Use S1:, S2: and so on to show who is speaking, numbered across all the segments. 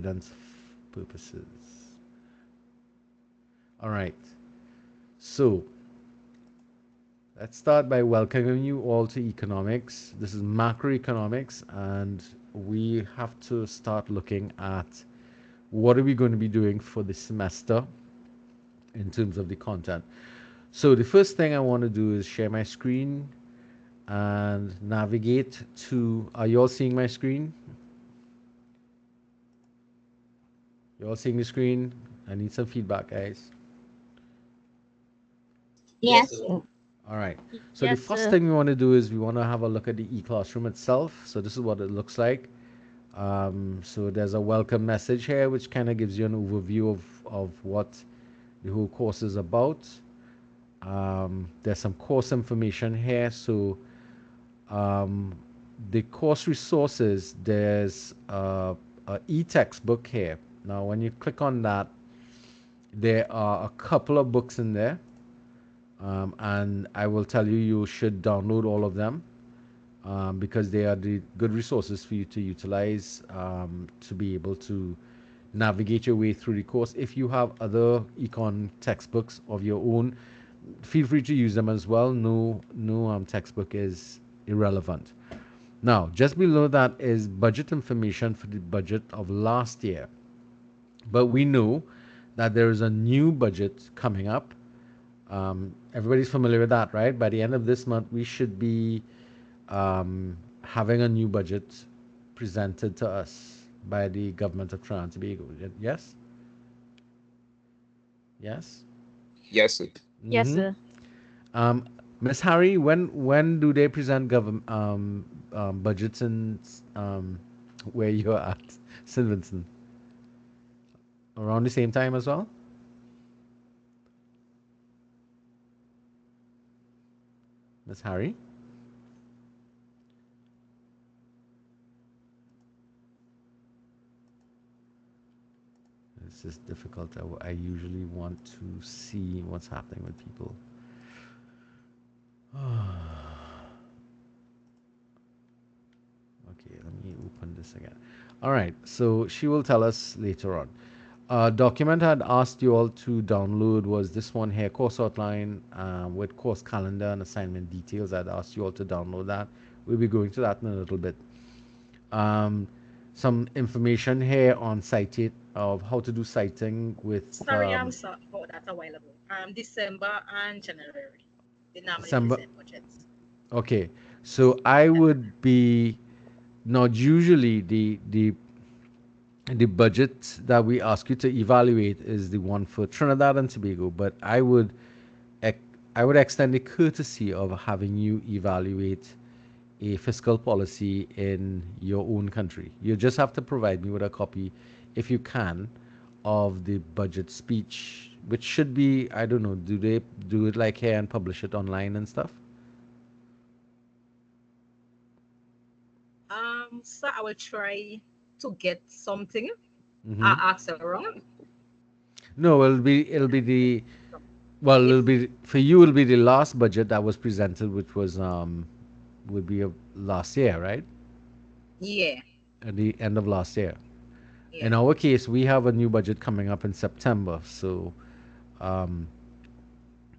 S1: evidence purposes. All right. So let's start by welcoming you all to economics. This is macroeconomics, and we have to start looking at what are we going to be doing for the semester in terms of the content. So the first thing I want to do is share my screen and navigate to, are you all seeing my screen? You all seeing the screen? I need some feedback, guys.
S2: Yes.
S1: All right. So the
S3: Yes,
S1: first
S3: sir.
S1: thing we want to do is we want to have a look at the e-classroom itself. So this is what it looks like. So there's a welcome message here, which kind of gives you an overview of what the whole course is about. There's some course information here. So um, the course resources, there's a e-textbook here. Now, when you click on that, there are a couple of books in there. And I will tell you, you should download all of them because they are the good resources for you to utilize to be able to navigate your way through the course. If you have other econ textbooks of your own, feel free to use them as well. No textbook is irrelevant. Now, just below that is budget information for the budget of last year. But we know that there is a new budget coming up. Everybody's familiar with that, right? By the end of this month, we should be having a new budget presented to us by the government of Trinidad and Tobago. Yes? Yes?
S2: Yes, sir.
S3: Yes,
S1: Mm-hmm.
S3: sir.
S1: Um, Miss Harry, when do they present government budgets in where you're at, St. Vincent? Around the same time as well? Miss Harry? This is difficult. I usually want to see what's happening with people. Okay, let me open this again. All right, so she will tell us later on. Document I had asked you all to download was this one here, course outline with course calendar and assignment details. I'd asked you all to download that. We'll be going to that in a little bit. Um, some information here on citate of how to do citing with
S4: Sorry, I'm sorry about that a while ago. December and January. They normally
S1: December.
S4: present budgets.
S1: Okay, so I would be not usually the budget that we ask you to evaluate is the one for Trinidad and Tobago, but I would extend the courtesy of having you evaluate a fiscal policy in your own country. You just have to provide me with a copy, if you can, of the budget speech, which should be, I don't know, do they do it like here and publish it online and stuff?
S4: So I will try to get something.
S1: Mm-hmm.
S4: I ask around.
S1: No, it'll be the well, it'll
S4: If
S1: be for you. It'll be the last budget that was presented, which was would be of last year, right?
S4: yeah,
S1: At the end of last year. In
S4: yeah.
S1: our case, we have a new budget coming up in September. So um,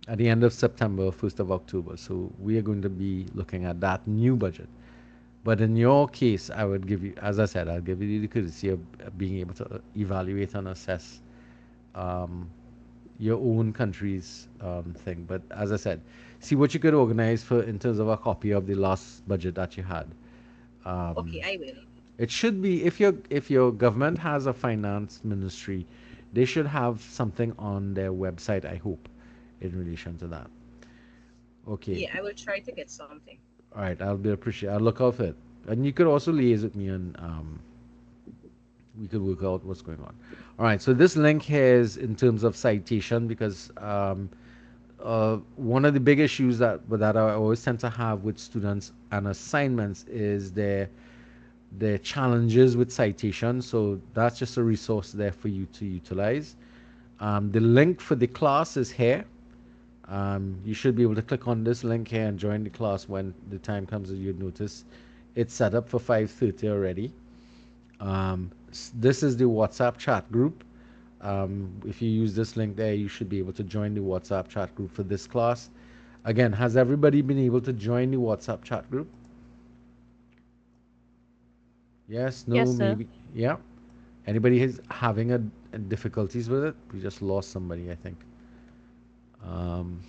S1: at the end of September, 1st of October. So we are going to be looking at that new budget. But in your case, I would give you, as I said, I'll give you the courtesy of being able to evaluate and assess um, your own country's thing. But as I said, see what you could organize for in terms of a copy of the last budget that you had.
S4: Okay,
S1: Um,
S4: I will.
S1: it should be if your government has a finance ministry, they should have something on their website. I hope, in relation to that. Okay,
S4: Yeah, I will try to get something.
S1: all right. I'll be appreciate. I'll look out for it, and you could also liaise with me and we could work out what's going on. All right. So this link here is in terms of citation because one of the big issues that I always tend to have with students and assignments is their challenges with citation. So that's just a resource there for you to utilize. The link for the class is here. You should be able to click on this link here and join the class when the time comes. As you'd notice, it's set up for 5:30 already. This is the WhatsApp chat group. If you use this link there, you should be able to join the WhatsApp chat group for this class. Again, has everybody been able to join the WhatsApp chat group? Yes, no,
S2: Yes, sir.
S1: maybe, yeah. Anybody is having a difficulties with it? We just lost somebody, I think. Um,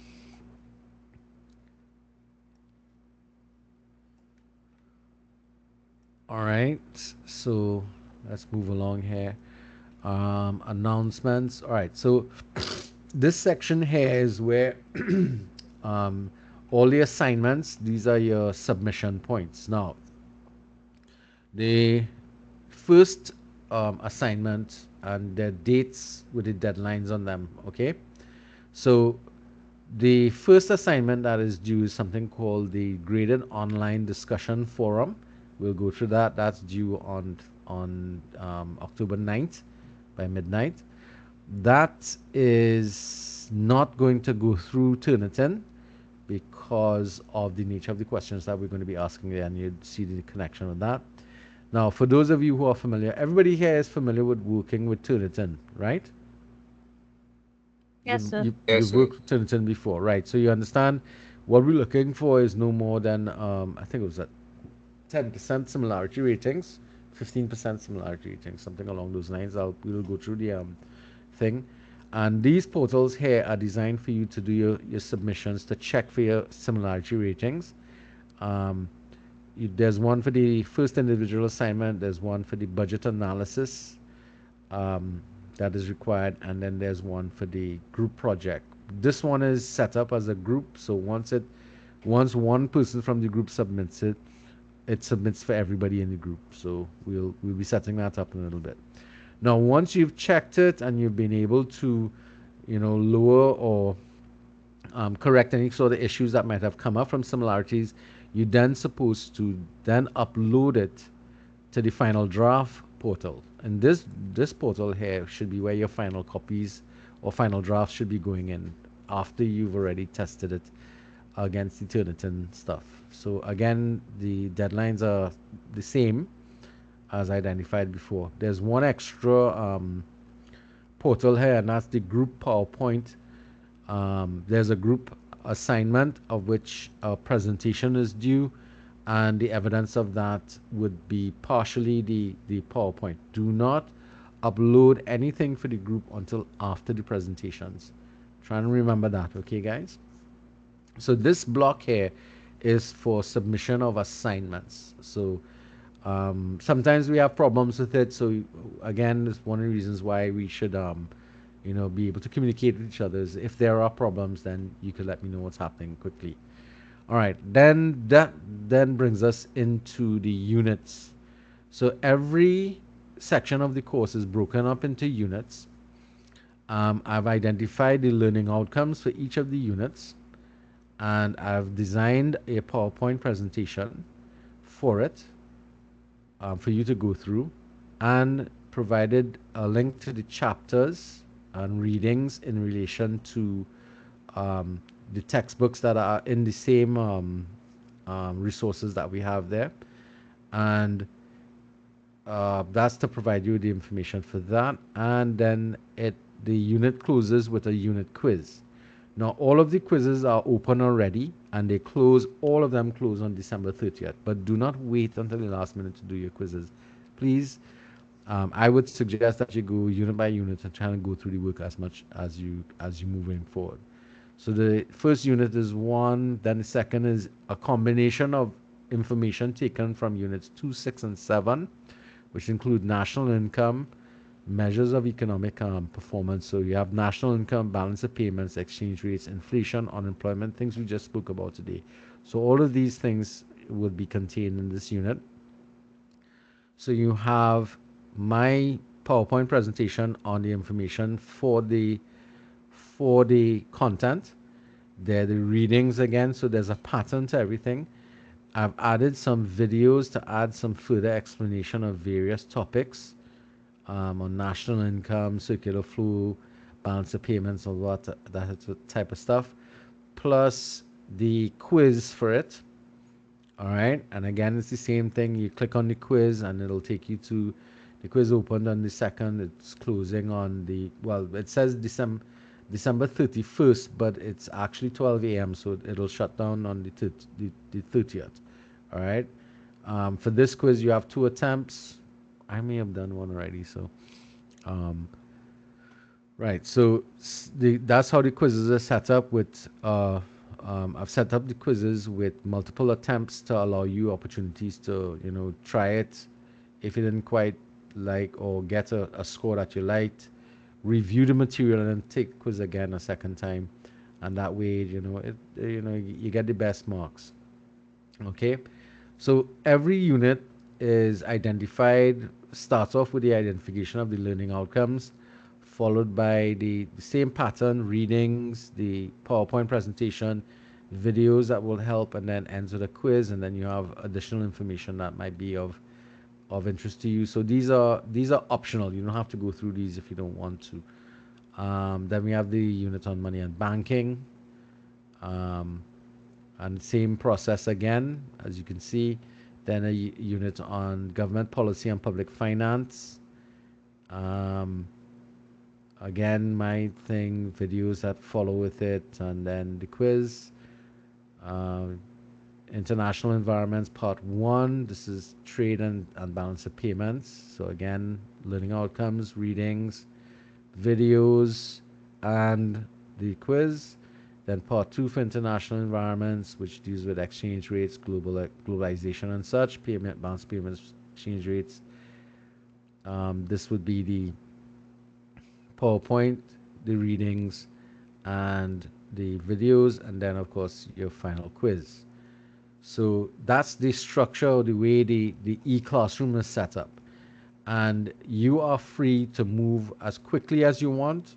S1: all right, so let's move along here. Announcements. All right, so this section here is where um, all the assignments, these are your submission points. Now, the first assignment and the dates with the deadlines on them, okay? So the first assignment that is due is something called the Graded Online Discussion Forum. We'll go through that. That's due on October 9th by midnight. That is not going to go through Turnitin because of the nature of the questions that we're going to be asking there, and you see the connection with that. Now, for those of you who are familiar, everybody here is familiar with working with Turnitin, right?
S2: Yes, sir.
S3: Yes,
S1: You've
S3: sir.
S1: worked with Turnitin before, right? So you understand what we're looking for is no more than I think it was at 10% similarity ratings, 15% similarity ratings, something along those lines. We'll go through the thing. And these portals here are designed for you to do your submissions to check for your similarity ratings. Um, there's one for the first individual assignment, there's one for the budget analysis um, that is required, and then there's one for the group project. This one is set up as a group, so once one person from the group submits it, it submits for everybody in the group. So we'll be setting that up in a little bit. Now, once you've checked it and you've been able to, lower or correct any sort of issues that might have come up from similarities, you then supposed to then upload it to the final draft portal. And this portal here should be where your final copies or final drafts should be going in after you've already tested it against the Turnitin stuff. So again, the deadlines are the same as identified before. There's one extra portal here, and that's the group PowerPoint. There's a group assignment of which a presentation is due, and the evidence of that would be partially the PowerPoint. Do not upload anything for the group until after the presentations. Try and remember that, okay, guys? So this block here is for submission of assignments. So sometimes we have problems with it. So again, it's one of the reasons why we should, be able to communicate with each other. If there are problems, then you could let me know what's happening quickly. All right, then that then brings us into the units. So every section of the course is broken up into units. I've identified the learning outcomes for each of the units, and I've designed a PowerPoint presentation for it for you to go through, and provided a link to the chapters and readings in relation to the textbooks that are in the same resources that we have there. And that's to provide you the information for that. And then the unit closes with a unit quiz. Now, all of the quizzes are open already, and all of them close on December 30th. But do not wait until the last minute to do your quizzes. Please, I would suggest that you go unit by unit and try and go through the work as much as you moving forward. So the first unit is 1, then the second is a combination of information taken from units 2, 6, and 7, which include national income, measures of economic performance. So you have national income, balance of payments, exchange rates, inflation, unemployment, things we just spoke about today. So all of these things would be contained in this unit. So you have my PowerPoint presentation on the information for the content. There are the readings again, so there's a pattern to everything. I've added some videos to add some further explanation of various topics on national income, circular flow, balance of payments, all that type of stuff, plus the quiz for it. All right, and again, it's the same thing. You click on the quiz, and it'll take you to The quiz opened on the 2nd. It's closing on the, well, it says December 31st, but it's actually 12 a.m., so it'll shut down on the 30th. All right. For this quiz, you have 2 attempts. I may have done one already, so um, right. So that's how the quizzes are set up with. I've set up the quizzes with multiple attempts to allow you opportunities to, try it. If you didn't quite like or get a score that you liked, review the material and then take quiz again a second time, and that way, you get the best marks. Okay. So every unit is identified, starts off with the identification of the learning outcomes, followed by the same pattern, readings, the PowerPoint presentation, videos that will help, and then ends with a quiz, and then you have additional information that might be of interest to you. So these are optional. You don't have to go through these if you don't want to. Then we have the unit on money and banking. Um, and same process again, as you can see. Then a unit on government policy and public finance. Um, Again, my thing, videos that follow with it, and then the quiz. Uh, International environments, part one. This is trade and balance of payments. So again, learning outcomes, readings, videos, and the quiz. Then part two for international environments, which deals with exchange rates, globalization and such, payment, balance payments, exchange rates. This would be the PowerPoint, the readings, and the videos, and then of course your final quiz. So that's the structure, or the way the e-classroom is set up. And you are free to move as quickly as you want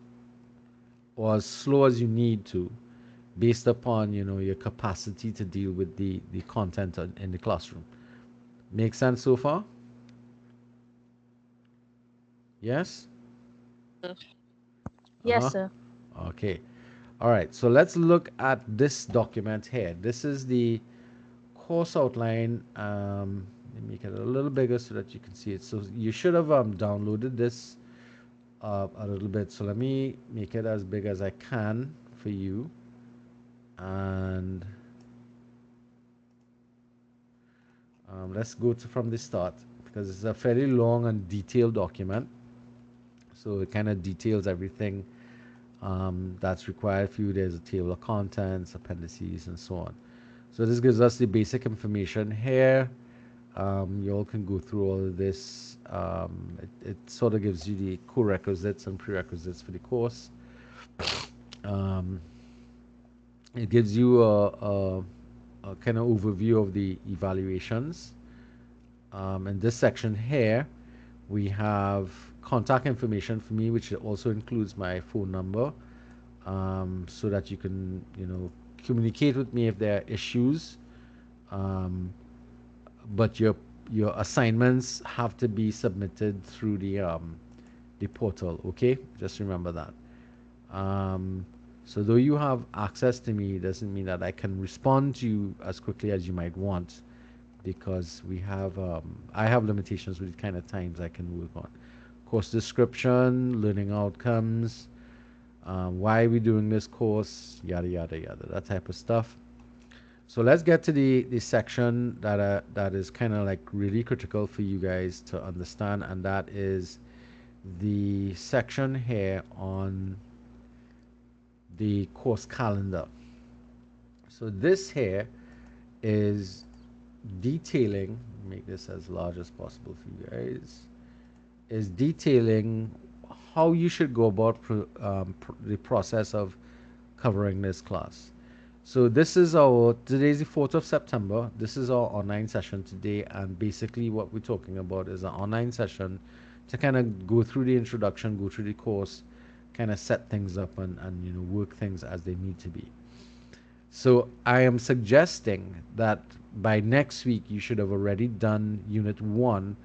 S1: or as slow as you need to, based upon your capacity to deal with the content in the classroom. Make sense so far? Yes.
S2: Yes,
S1: Uh-huh.
S2: sir.
S1: Okay. All right. So let's look at this document here. This is the course outline. Let me make it a little bigger so that you can see it. So you should have downloaded this a little bit. So let me make it as big as I can for you. And let's go from the start, because it's a fairly long and detailed document. So it kind of details everything that's required for you. There's a table of contents, appendices, and so on. So this gives us the basic information here. You all can go through all of this. It sort of gives you the core requisites and prerequisites for the course. Um, it gives you a kind of overview of the evaluations. In this section here, we have contact information for me, which also includes my phone number, so that you can, communicate with me if there are issues. Um, but your assignments have to be submitted through the portal. Okay, just remember that. Um, so though you have access to me, it doesn't mean that I can respond to you as quickly as you might want, because I have limitations with the kind of times I can work on. Course description, learning outcomes, why are we doing this course, yada yada yada, that type of stuff. So let's get to the section that is kind of like really critical for you guys to understand, and that is the section here on the course calendar. So this here is detailing, make this as large as possible for you guys, is detailing how you should go about the process of covering this class. So this is today's the 4th of September. This is our online session today, and basically what we're talking about is an online session to kind of go through the introduction, go through the course, kind of set things up, and work things as they need to be. So I am suggesting that by next week you should have already done Unit 1,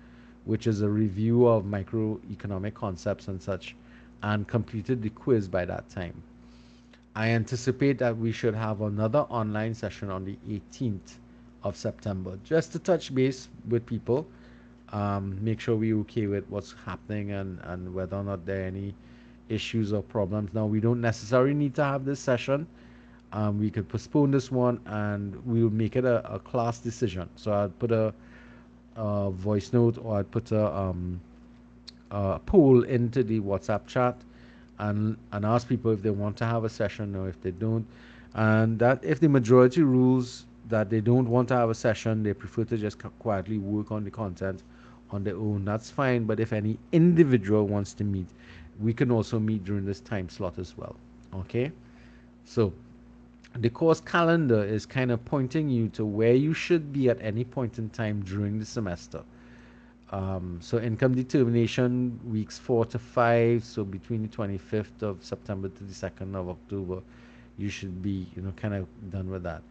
S1: which is a review of microeconomic concepts and such, and completed the quiz by that time. I anticipate that we should have another online session on the 18th of September, just to touch base with people, make sure we're okay with what's happening, and whether or not there are any issues or problems. Now, we don't necessarily need to have this session. We could postpone this one and we'll make it a class decision. So I'll put a voice note, or I'll put a poll into the WhatsApp chat, and ask people if they want to have a session or if they don't. And that if the majority rules that they don't want to have a session, they prefer to just quietly work on the content on their own, that's fine. But if any individual wants to meet, we can also meet during this time slot as well. Okay? So the course calendar is kind of pointing you to where you should be at any point in time during the semester. So income determination weeks 4 to 5. So between the 25th of September to the 2nd of October, you should be, kind of done with that.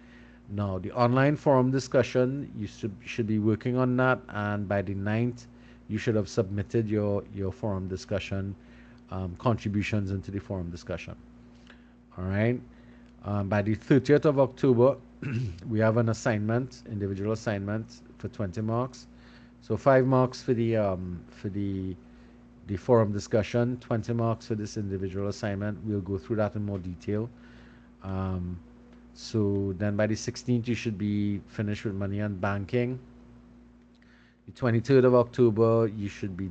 S1: Now, the online forum discussion, you should be working on that, and by the 9th, you should have submitted your forum discussion contributions into the forum discussion. All right. By the 30th of October, we have an assignment, individual assignment for 20 marks. So 5 marks for the forum discussion, 20 marks for this individual assignment. We'll go through that in more detail. So then by the 16th, you should be finished with money and banking. The 23rd of October, you should be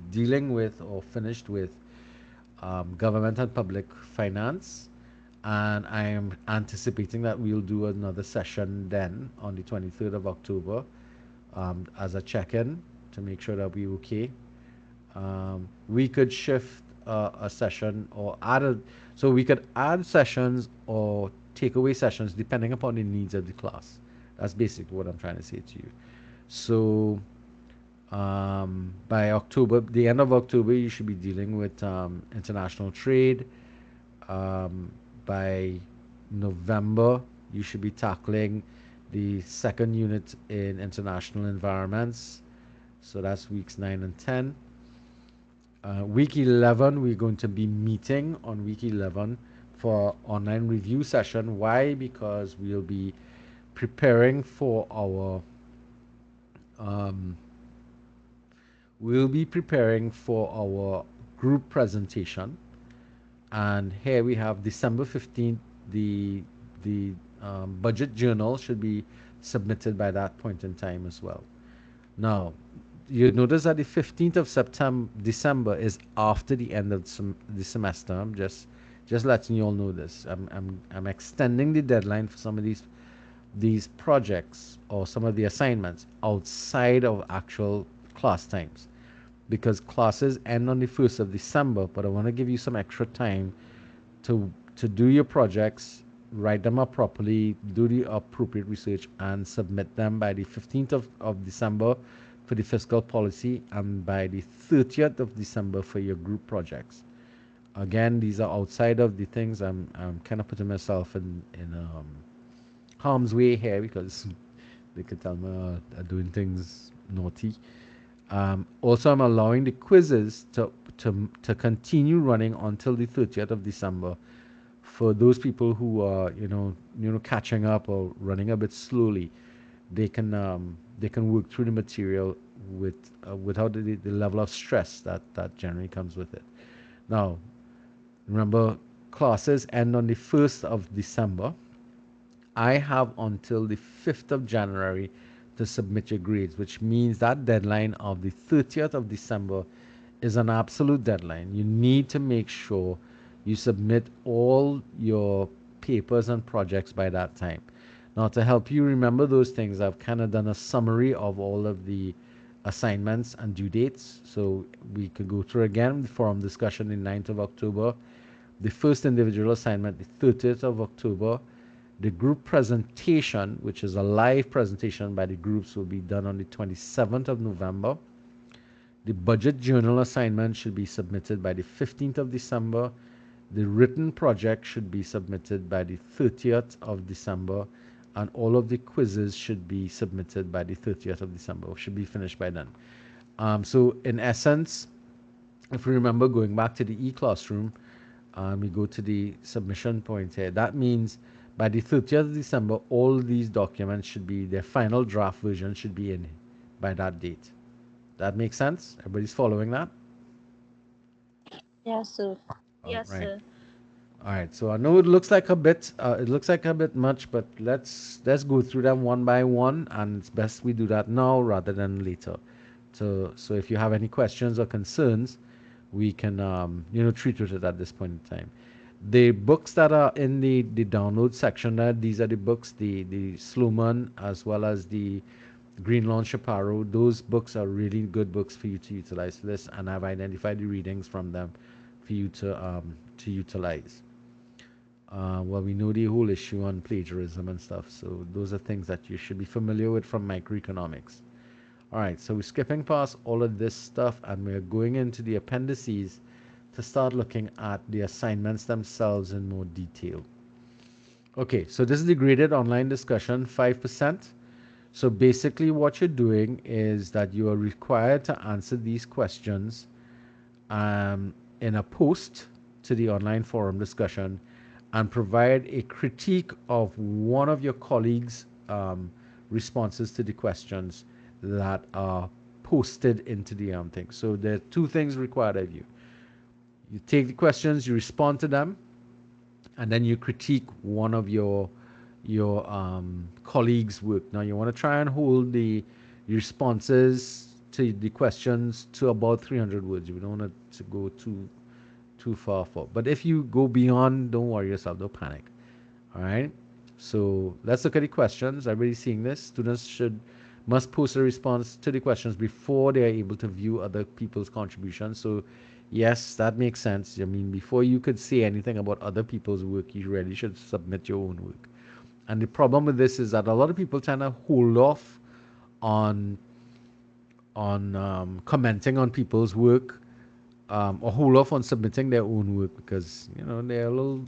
S1: dealing with or finished with government and public finance. And I am anticipating that we'll do another session then on the 23rd of October as a check-in to make sure that we're okay. We could shift a session or so we could add sessions or take away sessions depending upon the needs of the class. That's basically what I'm trying to say to you. So by October, the end of October, you should be dealing with international trade. By November, you should be tackling the second unit in international environments. So that's weeks 9 and 10. Week 11, we're going to be meeting on week 11 for online review session. Why? Because we'll be preparing for our group presentation. And here we have December 15th. The budget journal should be submitted by that point in time as well. Now, you notice that the 15th of December is after the end of the semester. I'm just letting you all know this. I'm extending the deadline for some of these projects or some of the assignments outside of actual class times, because classes end on the 1st of December, but I want to give you some extra time to do your projects, write them up properly, do the appropriate research, and submit them by the 15th of December for the fiscal policy, and by the 30th of December for your group projects. Again, these are outside of the things. I'm kind of putting myself in harm's way here, because they could tell me I'm doing things naughty. Also, I'm allowing the quizzes to continue running until the 30th of December for those people who are catching up or running a bit slowly. They can work through the material without the level of stress that generally comes with it. Now, remember, classes end on the 1st of December. I have until the 5th of January to submit your grades, which means that deadline of the 30th of December is an absolute deadline. You need to make sure you submit all your papers and projects by that time. Now, to help you remember those things, I've kind of done a summary of all of the assignments and due dates. So we could go through again the forum discussion the 9th of October, the first individual assignment the 30th of October, the group presentation, which is a live presentation by the groups, will be done on the 27th of November. The budget journal assignment should be submitted by the 15th of December. The written project should be submitted by the 30th of December. And all of the quizzes should be submitted by the 30th of December, or should be finished by then. So in essence, if we remember going back to the e-classroom, we go to the submission point here. That means by the 30th of December, all these documents should be, their final draft version should be in by that date. That makes sense? Everybody's following that?
S2: Yes, sir.
S1: All
S4: Yes,
S1: right.
S4: sir.
S1: All right. So I know it looks like a bit much, but let's go through them one by one, and it's best we do that now rather than later. So if you have any questions or concerns, we can treat with it at this point in time. The books that are in the download section there, these are the books, the Sloman as well as the Green Lawn Chaparro. Those books are really good books for you to utilize for this, and I've identified the readings from them for you to utilize. Well, we know the whole issue on plagiarism and stuff, so those are things that you should be familiar with from microeconomics. All right, so we're skipping past all of this stuff and we're going into the appendices to start looking at the assignments themselves in more detail. Okay, so this is the graded online discussion, 5%. So basically, what you're doing is that you are required to answer these questions in a post to the online forum discussion and provide a critique of one of your colleagues' responses to the questions that are posted into the thing. So there are two things required of you. You take the questions, you respond to them, and then you critique one of your colleagues' work. Now you want to try and hold the responses to the questions to about 300 words. You don't want it to go too far for. But if you go beyond, don't worry yourself. Don't panic. All right. So let's look at the questions. Everybody seeing this? Students must post a response to the questions before they are able to view other people's contributions. So yes, that makes sense. I mean, before you could say anything about other people's work, you really should submit your own work. And the problem with this is that a lot of people tend to hold off on commenting on people's work, or hold off on submitting their own work because they're a little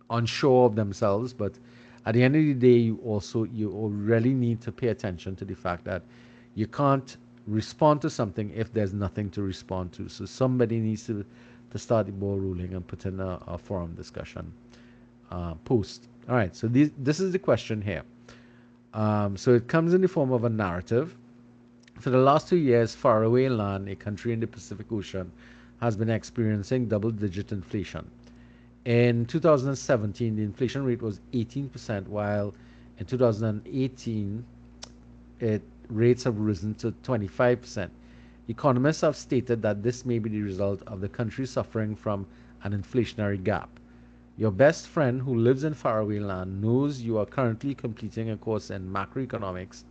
S1: unsure of themselves. But at the end of the day, you really need to pay attention to the fact that you can't respond to something if there's nothing to respond to. So somebody needs to start the ball rolling and put in a forum discussion post. All right, so this is the question here. So it comes in the form of a narrative. For the last 2 years, faraway land, a country in the Pacific Ocean, has been experiencing double-digit inflation. In 2017, the inflation rate was 18%, while in 2018, rates have risen to 25%. Economists have stated that this may be the result of the country suffering from an inflationary gap. Your best friend who lives in faraway land knows you are currently completing a course in macroeconomics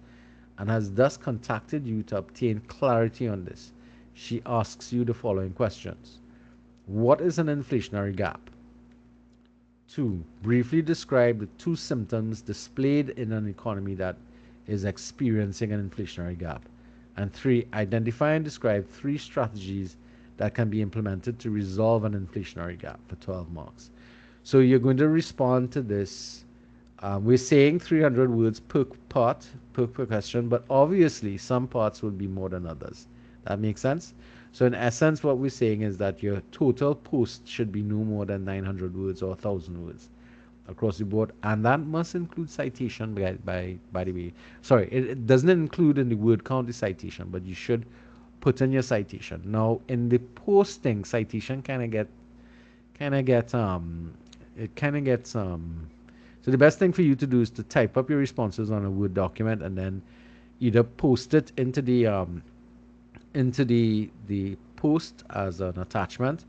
S1: and has thus contacted you to obtain clarity on this. She asks you the following questions. What is an inflationary gap? 2. Briefly describe the two symptoms displayed in an economy that is experiencing an inflationary gap. And 3. Identify and describe 3 strategies that can be implemented to resolve an inflationary gap for 12 marks. So you're going to respond to this. We're saying 300 words per part, per question, but obviously some parts will be more than others. That makes sense? So in essence, what we're saying is that your total post should be no more than 900 words or 1,000 words across the board, and that must include citation. By the way, sorry, it doesn't include in the word count the citation, but you should put in your citation. Now, in the posting, citation kind of get it kind of gets so the best thing for you to do is to type up your responses on a Word document and then either post it into the post as an attachment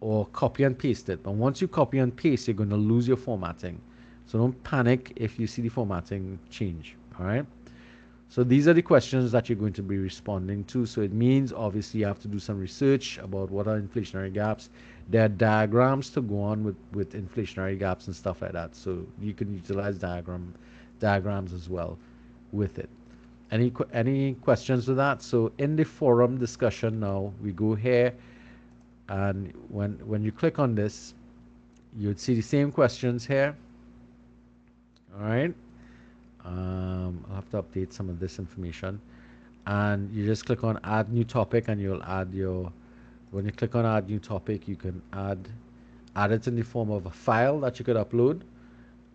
S1: or copy and paste it. But once you copy and paste, you're going to lose your formatting. So don't panic if you see the formatting change. All right. So these are the questions that you're going to be responding to. So it means obviously you have to do some research about what are inflationary gaps. There are diagrams to go on with inflationary gaps and stuff like that. So you can utilize diagrams as well with it. Any questions with that? So in the forum discussion now, we go here, and when you click on this, you'd see the same questions here. All right. I'll have to update some of this information, and you just click on add new topic, and you'll add your. When you click on add new topic, you can add it in the form of a file that you could upload,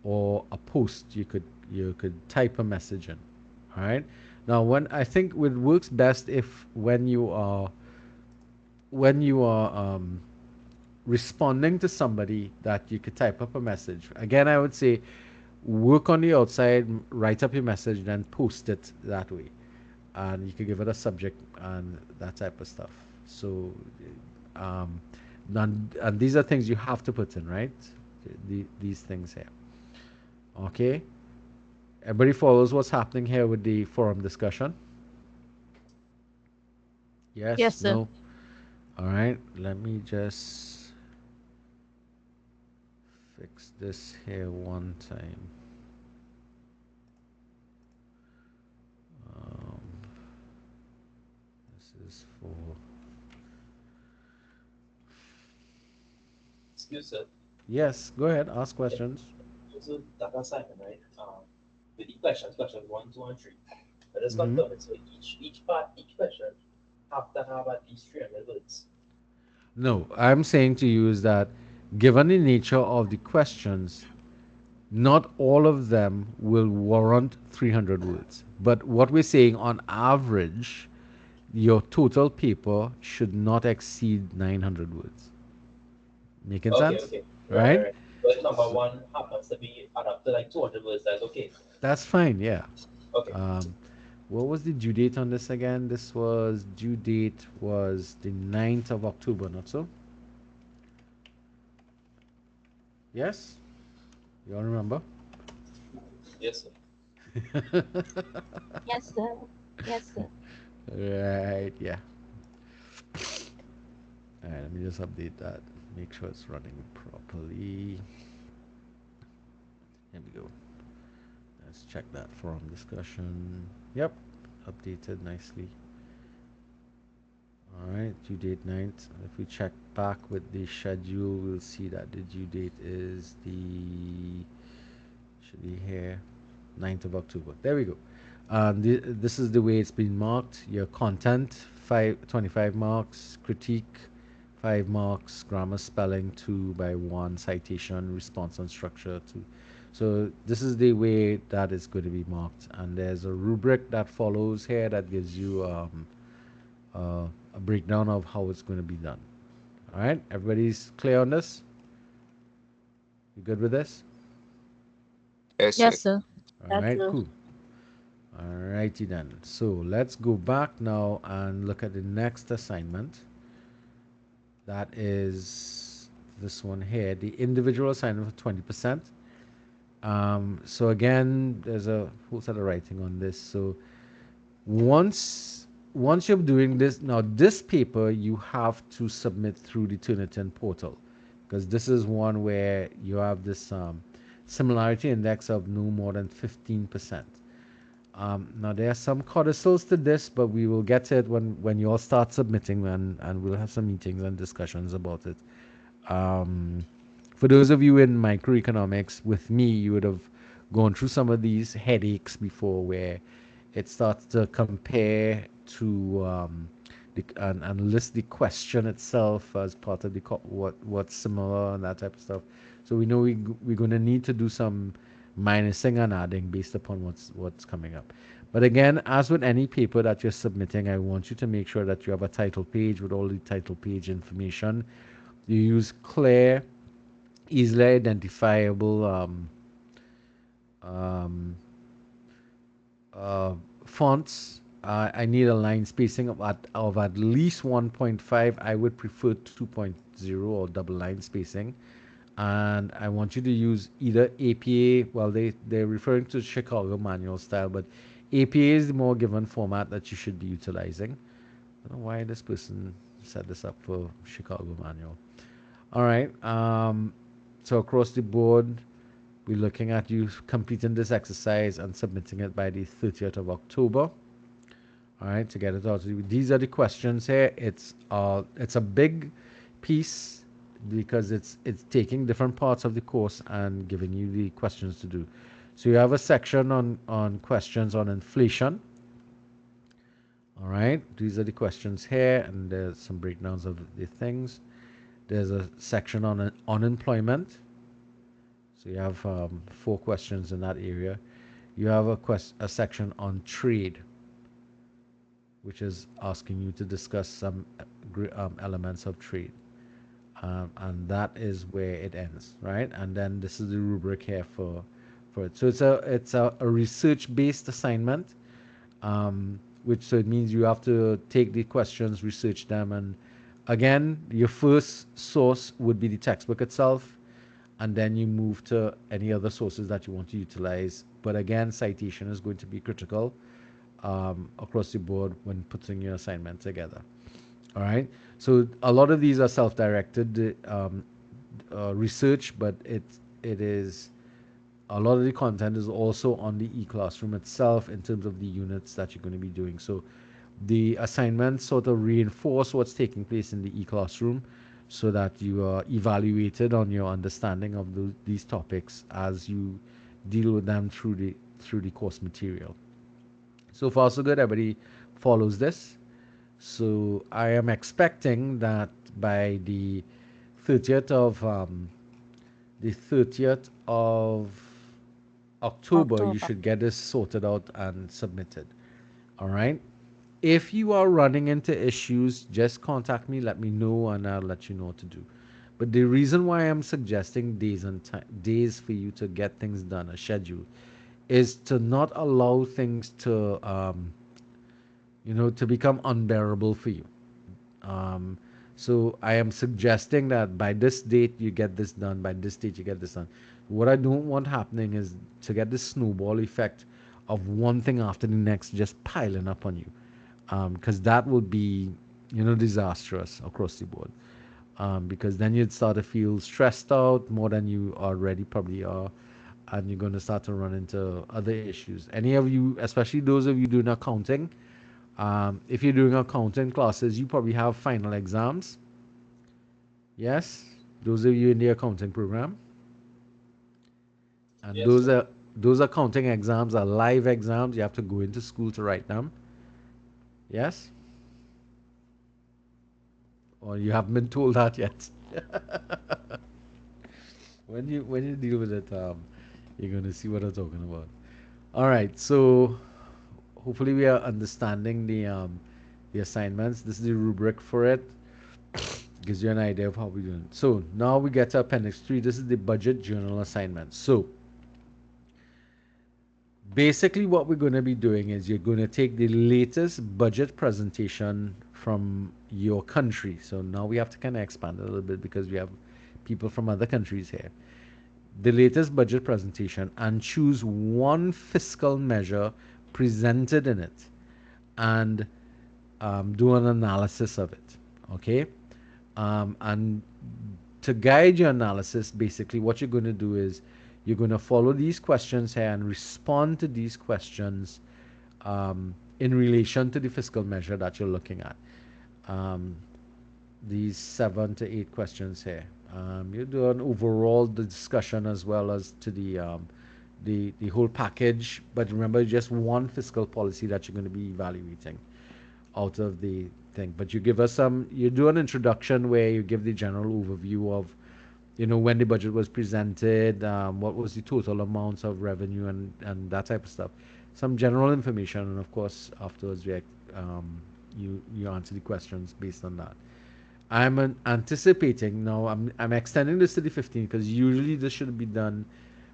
S1: or a post. You could type a message in. All right. Now, when I think it works best if when you are responding to somebody that you could type up a message. Again, I would say work on the outside, write up your message, then post it that way, and you could give it a subject and that type of stuff. So, um, and these are things you have to put in, right? These things here. Okay. Everybody follows what's happening here with the forum discussion. Yes.
S2: Yes, sir.
S1: No. All right. Let me just fix this here one time. Um, this is for.
S3: Excuse sir.
S1: Yes. Go ahead. Ask
S3: Yeah.
S1: questions.
S3: So data assignment, right? With the questions one, two, and three. Let us
S1: Hmm.
S3: confirm it. So each question have to have at least 300 words.
S1: No, I'm saying to you is that given the nature of the questions, not all of them will warrant 300 words. But what we're saying on average, your total paper should not exceed 900 words. Making
S3: Okay,
S1: sense?
S3: okay. Right,
S1: Right?
S3: right. But if number
S1: So
S3: one happens to be add up to like 200 words, that's okay.
S1: that's fine, yeah.
S3: Okay.
S1: Um, what was the due date on this again? This was due date was the 9th of October, not so? Yes? You all remember?
S3: Yes, sir.
S2: Yes, sir. Yes, sir.
S1: Right, yeah. All right, let me just update that. Make sure it's running properly. Here we go. Let's check that forum discussion. Yep, updated nicely. All right, due date 9th. If we check back with the schedule, we'll see that the due date is the, should be here, 9th of October. There we go. This is the way it's been marked. Your content, 25 marks, critique, 5 marks, grammar, spelling, 2 by 1, citation, response and structure, 2. So this is the way that is going to be marked. And there's a rubric that follows here that gives you a breakdown of how it's going to be done. All right, everybody's clear on this? You good with this?
S5: Yes, sir.
S2: Yes, sir.
S1: All
S2: That's
S1: right,
S2: good.
S1: cool. All righty then. So let's go back now and look at the next assignment. That is this one here, the individual assignment for 20%. So again, there's a whole set of writing on this. So once you're doing this, now this paper you have to submit through the Turnitin portal because this is one where you have this similarity index of no more than 15%. Now there are some codicils to this, but we will get to it when you all start submitting, and we'll have some meetings and discussions about it. Um, for those of you in microeconomics with me, you would have gone through some of these headaches before, where it starts to compare to and list the question itself as part of the what's similar and that type of stuff. So we know we're going to need to do some minusing and adding based upon what's coming up. But again, as with any paper that you're submitting, I want you to make sure that you have a title page with all the title page information. You use clear, easily identifiable um, uh, fonts. I need a line spacing of at least 1.5. I would prefer 2.0 or double line spacing. And I want you to use either APA, well, they're referring to Chicago manual style, but APA is the more given format that you should be utilizing. I don't know why this person set this up for Chicago manual. All right. So across the board, we're looking at you completing this exercise and submitting it by the 30th of October. All right, to get it out. These are the questions here. It's a big piece because it's taking different parts of the course and giving you the questions to do. So you have a section on questions on inflation. All right, these are the questions here, and there's some breakdowns of the things. There's a section on unemployment. So you have 4 questions in that area. You have a section on trade. which is asking you to discuss some elements of trade. And that is where it ends, right? And then this is the rubric here for it. So it's a research based assignment, which so it means you have to take the questions, research them, and again, your first source would be the textbook itself, and then you move to any other sources that you want to utilize. But again, citation is going to be critical across the board when putting your assignment together. All right. So a lot of these are self-directed research, but it is a lot of the content is also on the e-classroom itself in terms of the units that you're going to be doing. So the assignments sort of reinforce what's taking place in the e-classroom so that you are evaluated on your understanding of these topics as you deal with them through the course material. So far so good. Everybody follows this. So I am expecting that by the 30th of um, the 30th of October, you
S2: October.
S1: should get this sorted out and submitted. All right. If you are running into issues, just contact me, let me know, and I'll let you know what to do. But the reason why I'm suggesting days and days for you to get things done, a schedule, is to not allow things to become unbearable for you. Um, so I am suggesting that by this date you get this done, by this date you get this done. What I don't want happening is to get this snowball effect of one thing after the next just piling up on you, because that will be, disastrous across the board. Because then you'd start to feel stressed out more than you already probably are, and you're going to start to run into other issues. Any of you, especially those of you doing accounting, if you're doing accounting classes, you probably have final exams. Yes, those of you in the accounting program, and
S3: Yes, sir.
S1: those accounting exams are live exams. You have to go into school to write them. Yes, or you haven't been told that yet. When you deal with it, you're gonna see what I'm talking about. All right, so hopefully we are understanding the assignments. This is the rubric for it. Gives you an idea of how we're doing. So now we get to appendix 3. This is the budget journal assignment. So basically what we're going to be doing is you're going to take the latest budget presentation from your country. So now we have to kind of expand a little bit because we have people from other countries here. The latest budget presentation and choose one fiscal measure presented in it and do an analysis of it. Okay. And to guide your analysis, basically what you're going to do is you're going to follow these questions here and respond to these questions in relation to the fiscal measure that you're looking at. Um, these 7 to 8 questions here. You do an overall discussion as well as to the whole package. But remember, just one fiscal policy that you're going to be evaluating out of the thing. But you do an introduction where you give the general overview of, when the budget was presented, what was the total amounts of revenue and that type of stuff. Some general information, and of course, afterwards, you answer the questions based on that. I'm anticipating now. I'm extending this to the 15th because usually this should be done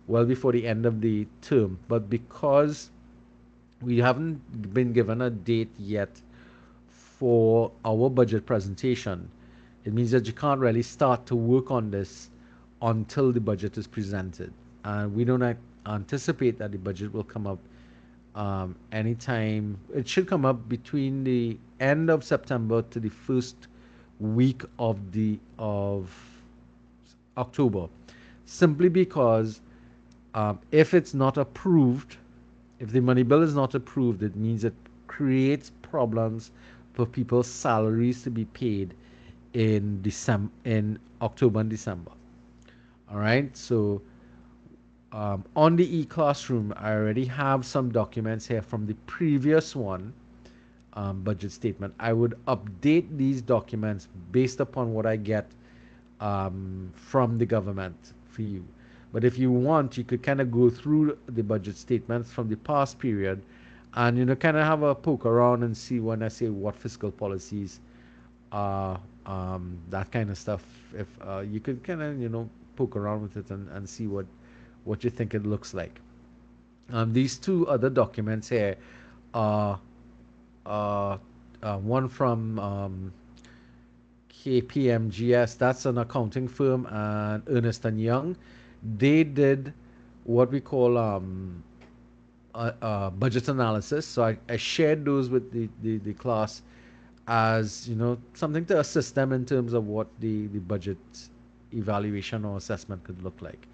S1: well before the end of the term. But because we haven't been given a date yet for our budget presentation, it means that you can't really start to work on this until the budget is presented. And we don't anticipate that the budget will come up anytime. It should come up between the end of September to the first week of October, simply because if it's not approved, if the money bill is not approved, it means it creates problems for people's salaries to be paid in October and December. All right, so on the e-classroom, I already have some documents here from the previous one, budget statement. I would update these documents based upon what I get from the government for you. But if you want, you could kind of go through the budget statements from the past period and kind of have a poke around and see when I say what fiscal policies are, that kind of stuff. If you could kind of poke around with it and see what you think it looks like. These two other documents here are uh, one from KPMGS, that's an accounting firm, and Ernest and Young. They did what we call budget analysis. So I shared those with the class as something to assist them in terms of what the budget evaluation or assessment could look like.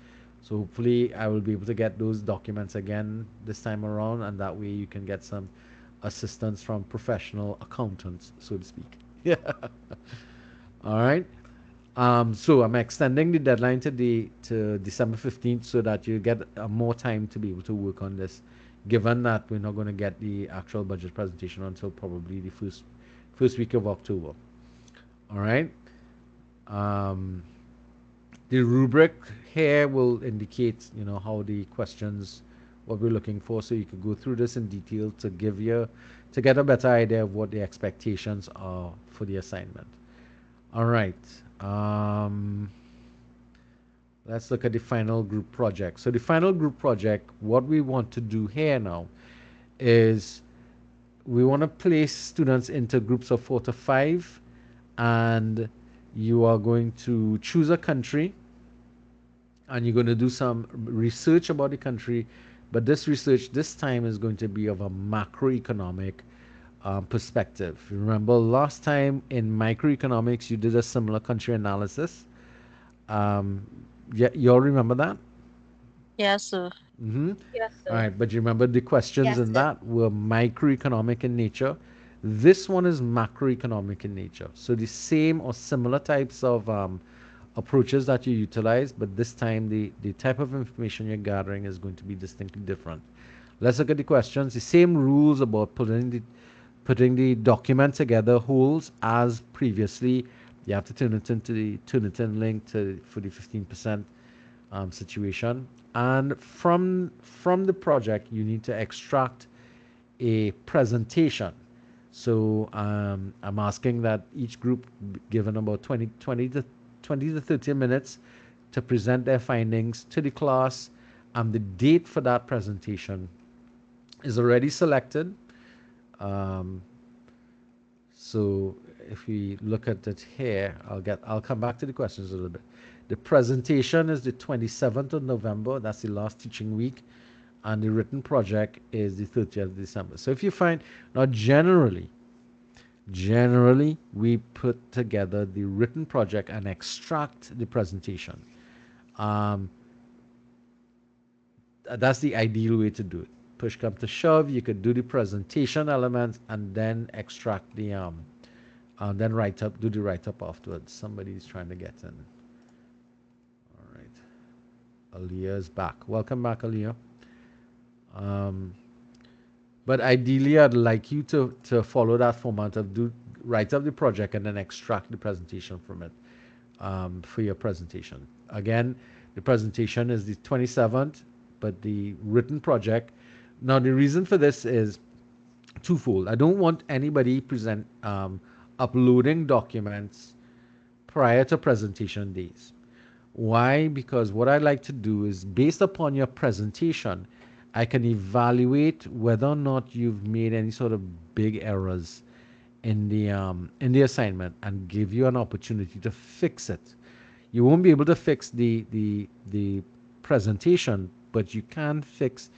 S1: So hopefully I will be able to get those documents again this time around, and that way you can get some assistance from professional accountants, so to speak. Yeah. All right. So I'm extending the deadline to December 15th so that you get more time to be able to work on this, given that we're not going to get the actual budget presentation until probably the first week of October. All right. Um, the rubric here will indicate, how the questions, what we're looking for, so you can go through this in detail to get a better idea of what the expectations are for the assignment. All right. Let's look at the final group project. So the final group project, what we want to do here now is we want to place students into groups of 4 to 5, and you are going to choose a country and you're going to do some research about the country, but this research this time is going to be of a macroeconomic perspective. Remember last time in microeconomics you did a similar country analysis. Yeah, you all remember that?
S2: Yes, sir.
S1: Mm-hmm.
S4: Yes,
S1: All
S4: sir.
S1: right, but you remember the questions
S2: Yes,
S1: in
S2: sir.
S1: that were microeconomic in nature. This one is macroeconomic in nature. So the same or similar types of approaches that you utilize, but this time the type of information you're gathering is going to be distinctly different. Let's look at the questions. The same rules about putting the document together holds as previously. You have to turn it into the Turnitin link for the 15% situation. And from the project, you need to extract a presentation. So I'm asking that each group given about 20 to 30 minutes to present their findings to the class, and the date for that presentation is already selected. Um, so if we look at it here, I'll come back to the questions a little bit. The presentation is the 27th of November. That's the last teaching week. And the written project is the 30th of December. So if you find, now generally we put together the written project and extract the presentation. Um, that's the ideal way to do it. Push come to shove, you could do the presentation element and then extract the and then do the write up afterwards. Somebody's trying to get in. All right, Aaliyah is back. Welcome back, Aaliyah. Um, but ideally, I'd like you to follow that format of write up the project and then extract the presentation from it for your presentation. Again, the presentation is the 27th, but the written project. Now, the reason for this is twofold. I don't want anybody uploading documents prior to presentation days. Why? Because what I like to do is, based upon your presentation, I can evaluate whether or not you've made any sort of big errors in the assignment and give you an opportunity to fix it. You won't be able to fix the presentation, but you can fix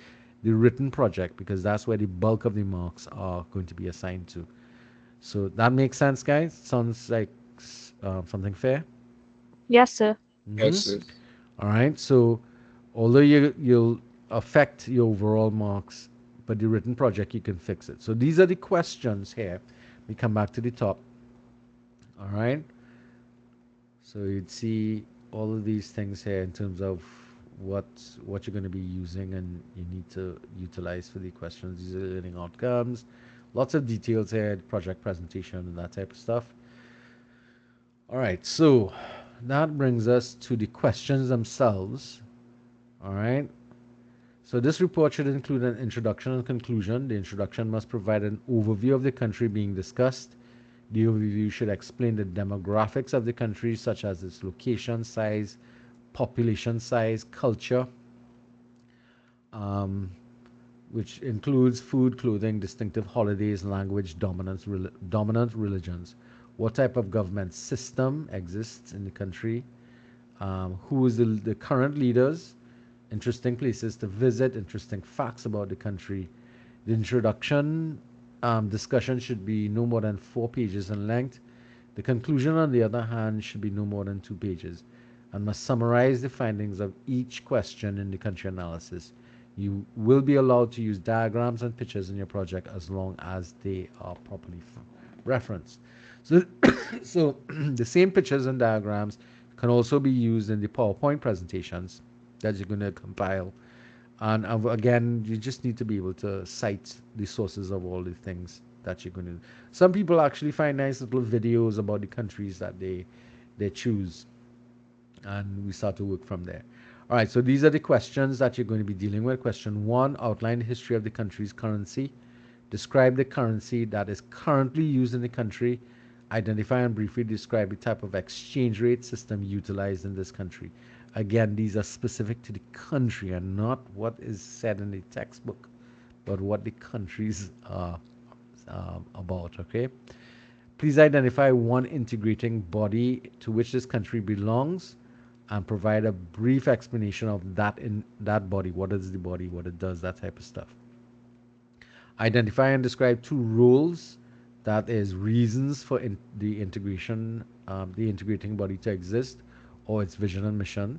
S1: the written project because that's where the bulk of the marks are going to be assigned to. So that makes sense, guys? Sounds like something fair?
S2: Yes, sir.
S1: Mm-hmm.
S5: Yes, sir.
S1: All right. So although you'll affect your overall marks, but the written project you can fix it. So these are the questions here. We come back to the top. All right. So you'd see all of these things here in terms of what you're going to be using and you need to utilize for the questions. These are learning outcomes. Lots of details here, project presentation and that type of stuff. All right. So that brings us to the questions themselves. All right. So this report should include an introduction and conclusion. The introduction must provide an overview of the country being discussed. The overview should explain the demographics of the country, such as its location, size, population size, culture, um, which includes food, clothing, distinctive holidays, language, dominant religions, what type of government system exists in the country, who is the current leaders, interesting places to visit, interesting facts about the country. The introduction discussion should be no more than 4 pages in length. The conclusion, on the other hand, should be no more than 2 pages and must summarize the findings of each question in the country analysis. You will be allowed to use diagrams and pictures in your project as long as they are properly referenced. So, so the same pictures and diagrams can also be used in the PowerPoint presentations that you're going to compile. And again, you just need to be able to cite the sources of all the things that you're going to do. Some people actually find nice little videos about the countries that they choose, and we start to work from there. All right, so these are the questions that you're going to be dealing with. Question 1, outline the history of the country's currency. Describe the currency that is currently used in the country. Identify and briefly describe the type of exchange rate system utilized in this country. Again, these are specific to the country and not what is said in the textbook, but what the countries are about, okay? Please identify one integrating body to which this country belongs and provide a brief explanation of that body. What is the body, what it does, that type of stuff. Identify and describe 2 roles, that is reasons for the integration, the integrating body to exist, or its vision and mission.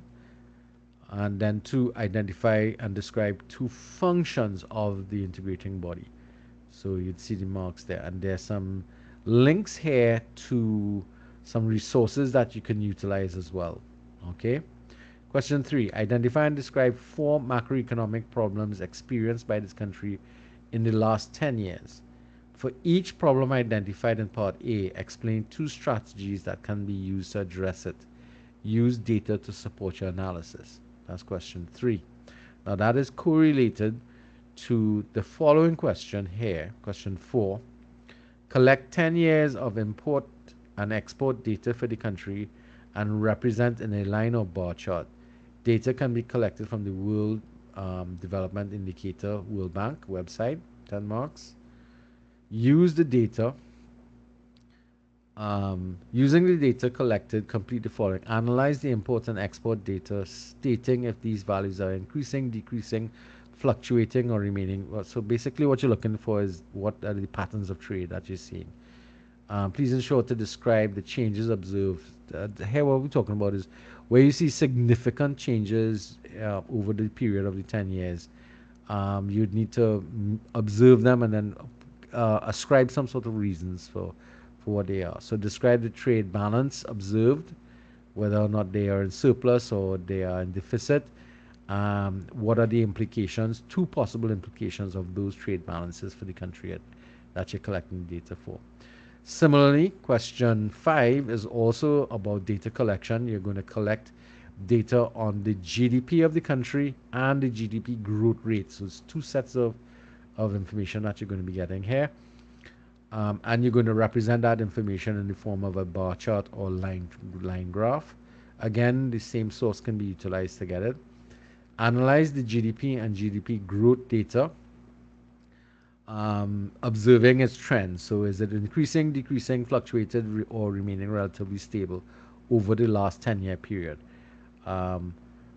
S1: And then 2, identify and describe 2 functions of the integrating body. So you'd see the marks there, and there's some links here to some resources that you can utilize as well. Okay. Question 3, identify and describe 4 macroeconomic problems experienced by this country in the last 10 years. For each problem identified in part A, explain 2 strategies that can be used to address it. Use data to support your analysis. That's question 3. Now that is correlated to the following question here, question 4. Collect 10 years of import and export data for the country and represent in a line or bar chart. Data can be collected from the World Development Indicator World Bank website, 10 marks. Use the data. Using the data collected, complete the following. Analyze the import and export data, stating if these values are increasing, decreasing, fluctuating, or remaining. So basically what you're looking for is what are the patterns of trade that you're seeing. Please ensure to describe the changes observed. Here what we're talking about is where you see significant changes over the period of the 10 years. You'd need to observe them and then ascribe some sort of reasons for what they are. So describe the trade balance observed, whether or not they are in surplus or they are in deficit. What are the implications, 2 possible implications of those trade balances for the country that you're collecting data for. Similarly, question 5 is also about data collection. You're going to collect data on the GDP of the country and the GDP growth rate. So it's 2 sets of information that you're going to be getting here. And you're going to represent that information in the form of a bar chart or line graph. Again, the same source can be utilized to get it. Analyze the GDP and GDP growth data, observing its trends. So is it increasing, decreasing, fluctuated, or remaining relatively stable over the last 10-year period?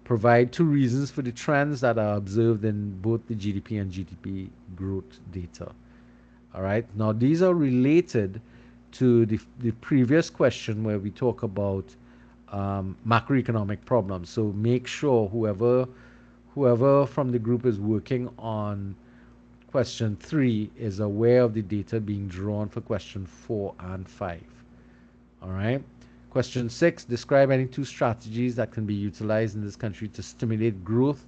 S1: Provide 2 reasons for the trends that are observed in both the GDP and GDP growth data. All right. Now these are related to the previous question where we talk about macroeconomic problems. So make sure whoever from the group is working on question 3 is aware of the data being drawn for question 4 and 5. All right. Question 6, describe any 2 strategies that can be utilized in this country to stimulate growth,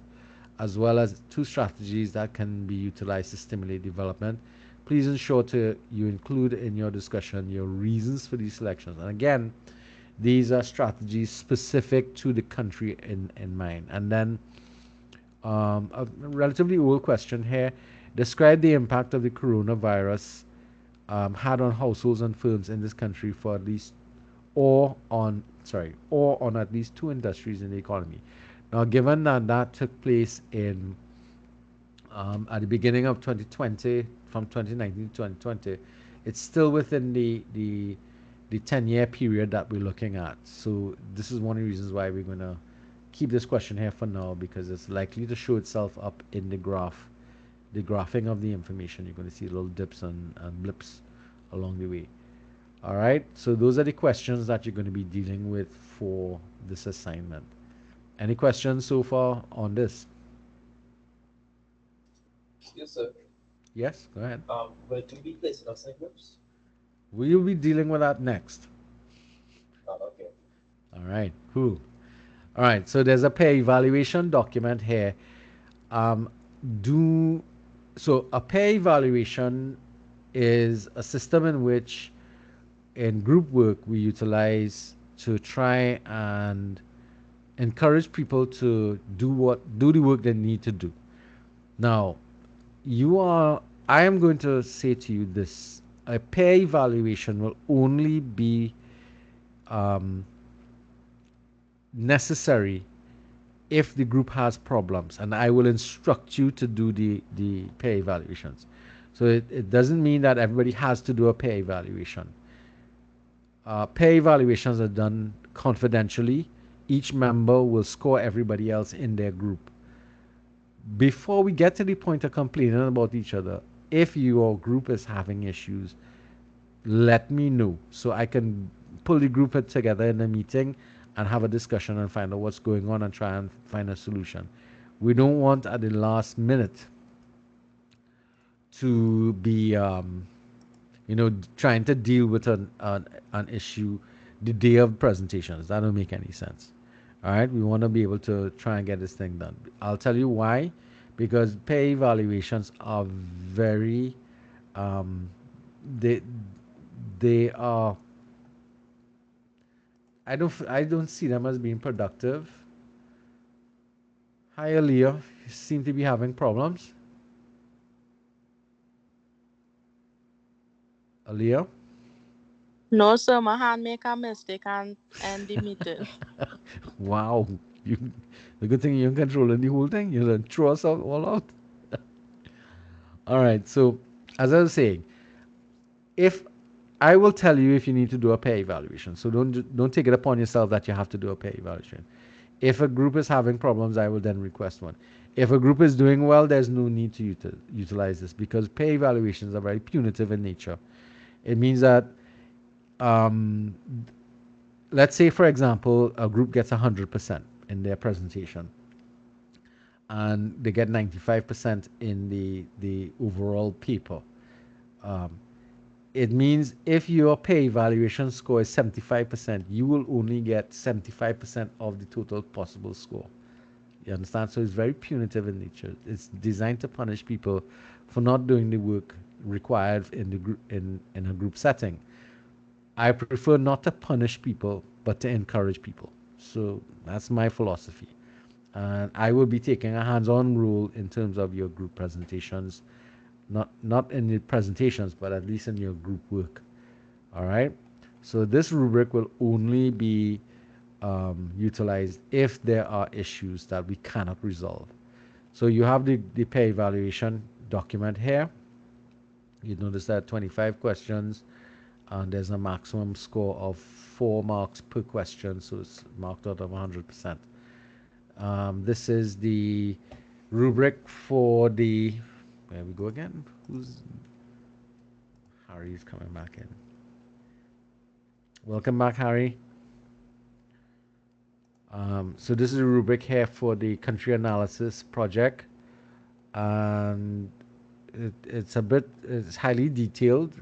S1: as well as 2 strategies that can be utilized to stimulate development. Please ensure you include in your discussion your reasons for these selections. And again, these are strategies specific to the country in mind. And then A relatively old question here. Describe the impact of the coronavirus had on households and firms in this country for at least, or on at least two industries in the economy. Now, given that that took place in at the beginning of 2020, from 2019 to 2020, it's still within the 10-year period that we're looking at. So this is one of the reasons why we're going to keep this question here for now, because it's likely to show itself up in the graph, the graphing of the information. You're going to see little dips and blips along the way. All right, so those are the questions that you're going to be dealing with for this assignment. Any questions so far on this?
S3: Yes, sir.
S1: Yes, go ahead.
S3: Where do we place in assigned groups?
S1: We'll be dealing with that next.
S3: Oh, okay.
S1: All right, cool. All right, so there's a peer evaluation document here. Um, do so a peer evaluation is a system in which in group work we utilize to try and encourage people to do the work they need to do. Now, I am going to say to you this: a peer evaluation will only be um, necessary if the group has problems, and I will instruct you to do the peer evaluations. So it doesn't mean that everybody has to do a peer evaluation. Peer evaluations are done confidentially. Each member will score everybody else in their group. Before we get to the point of complaining about each other, if your group is having issues, let me know so I can pull the group together in a meeting and have a discussion and find out what's going on and try and find a solution. We don't want at the last minute to be, trying to deal with an issue the day of presentations. That don't make any sense. All right, we want to be able to try and get this thing done. I'll tell you why, because peer evaluations are very, they they are. I don't see them as being productive. Hi, Aaliyah. You seem to be having problems. Aaliyah?
S2: No, sir, my hand make a mistake and end the meeting.
S1: Wow. You, the good thing you're controlling the whole thing. You done throw us out all out. All right. So, as I was saying, if I will tell you if you need to do a peer evaluation. So don't take it upon yourself that you have to do a peer evaluation. If a group is having problems, I will then request one. If a group is doing well, there's no need to utilize this because peer evaluations are very punitive in nature. It means that, um, let's say, for example, a group gets 100% in their presentation and they get 95% in the overall paper. Um, it means if your pay evaluation score is 75%, you will only get 75% of the total possible score. You understand? So it's very punitive in nature. It's designed to punish people for not doing the work required in the group in a group setting. I prefer not to punish people, but to encourage people. So that's my philosophy. And I will be taking a hands-on role in terms of your group presentations, not in the presentations, but at least in your group work. All right. So this rubric will only be utilized if there are issues that we cannot resolve. So you have the peer evaluation document here. You notice that 25 questions, and there's a maximum score of 4 marks per question, so it's marked out of 100%. This is the rubric for the. There we go again. Who's Harry's coming back in? Welcome back, Harry. So this is a rubric here for the country analysis project, and it's highly detailed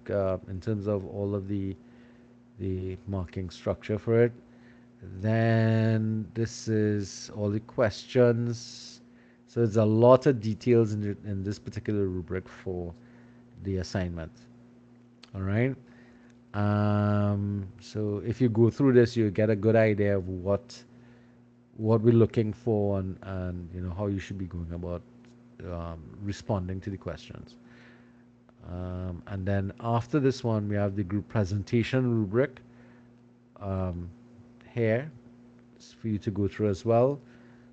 S1: in terms of all of the marking structure for it. Then this is all the questions. So there's a lot of details in this particular rubric for the assignment. All right. So if you go through this, you get a good idea of what what we're looking for, and you know how you should be going about responding to the questions. And then after this one, we have the group presentation rubric um, here for you to go through as well,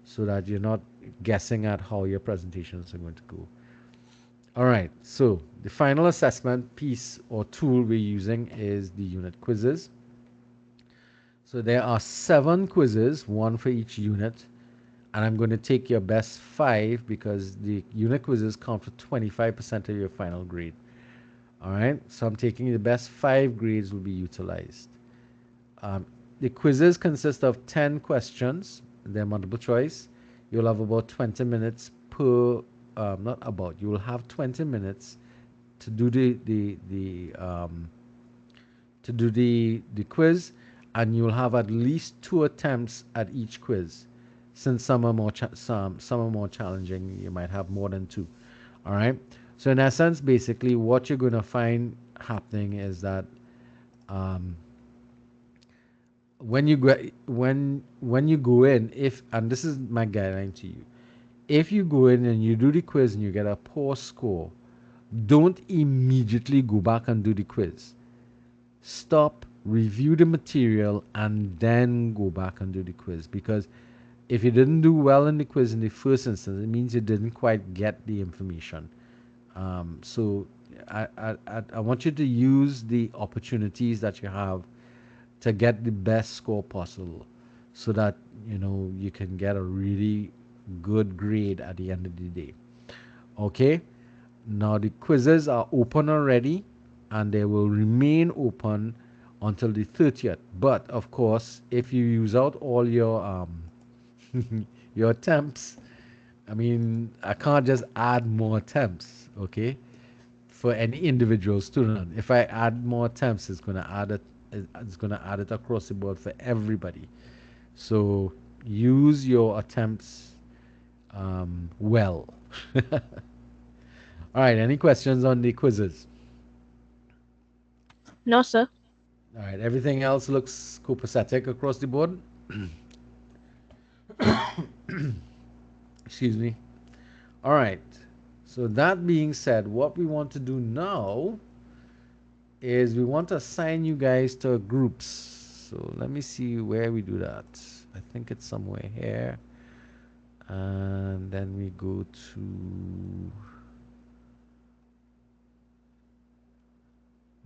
S1: so that you're not guessing at how your presentations are going to go. All right, so the final assessment piece or tool we're using is the unit quizzes. So there are 7 quizzes, one for each unit, and I'm going to take your best 5 because the unit quizzes count for 25% of your final grade. All right, so I'm taking the best 5 grades will be utilized. Um, the quizzes consist of 10 questions. They're multiple choice. You'll have about 20 minutes per, not about, you will have 20 minutes to do the quiz, and you'll have at least 2 attempts at each quiz. Since some are more some are more challenging, you might have more than 2. All right. So in essence, basically, what you're going to find happening is that um, when you go when you go in, if and this is my guideline to you, if you go in and you do the quiz and you get a poor score, don't immediately go back and do the quiz. Stop, review the material, and then go back and do the quiz. Because if you didn't do well in the quiz in the first instance, it means you didn't quite get the information. So I want you to use the opportunities that you have to get the best score possible, so that you know you can get a really good grade at the end of the day. Okay, now the quizzes are open already, and they will remain open until the 30th. But of course, if you use out all your your attempts, I mean, I can't just add more attempts, okay, for any individual student. If I add more attempts, it's gonna add it. It's gonna add it across the board for everybody. So use your attempts well. All right. Any questions on the quizzes?
S2: No, sir.
S1: All right. Everything else looks copacetic across the board. Excuse me. All right. So that being said, what we want to do now is we want to assign you guys to groups. So let me see where we do that. I think it's somewhere here. And then we go to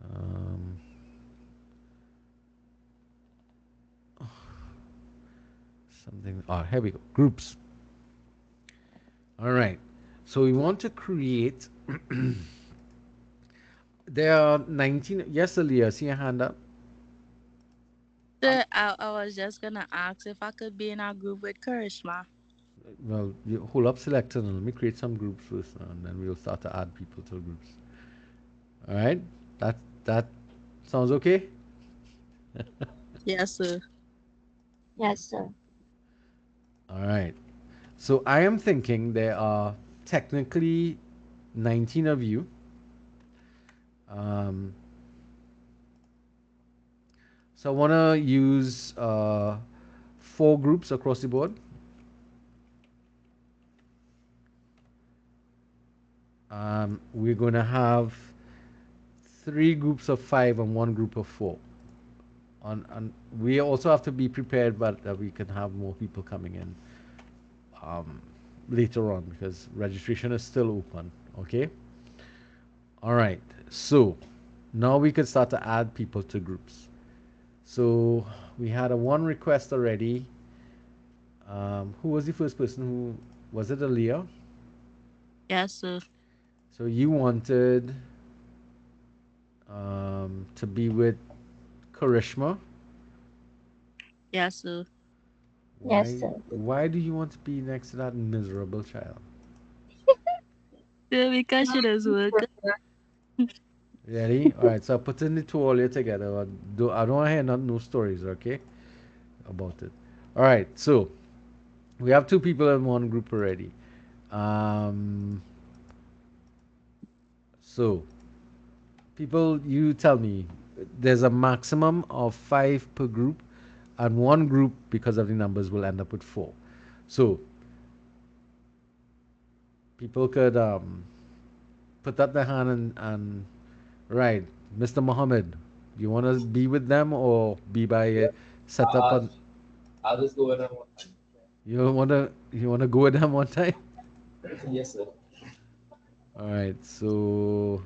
S1: um, something. Oh, here we go. Groups. All right. So we want to create. There are 19. Yes, Aaliyah, see your hand up.
S2: Sir, I was just gonna ask if I could be in a group with Karishma.
S1: Well, you hold up selector and let me create some groups first, and then we'll start to add people to groups. All right. That sounds okay.
S2: Yes, sir.
S6: Yes, sir.
S1: All right. So I am thinking there are technically 19 of you. Um, so I want to use 4 groups across the board. We're going to have 3 groups of 5 and 1 group of 4. And we also have to be prepared, but that we can have more people coming in later on, because registration is still open. Okay. All right. So now we can start to add people to groups. So we had a 1 request already. Who was the first person? Who was it? Aaliyah?
S2: Yes, sir.
S1: So you wanted to be with Karishma.
S2: Yes, sir.
S6: Yes,
S1: Why?
S6: sir.
S1: Why do you want to be next to that miserable child?
S2: Sir, because she does work.
S1: Ready? All right. So putting the 2 all here together. I don't want to hear no stories, okay, about it. All right. So we have 2 people in 1 group already. Um, so people, you tell me. There's a maximum of 5 per group. and one group, because of the numbers, will end up with 4. So people could put up their hand and right, Mr. Mohammed, you want to be with them or be by set up on?
S3: I'll just go with them one time.
S1: You wanna go with them one time?
S3: Yes, sir.
S1: All right. So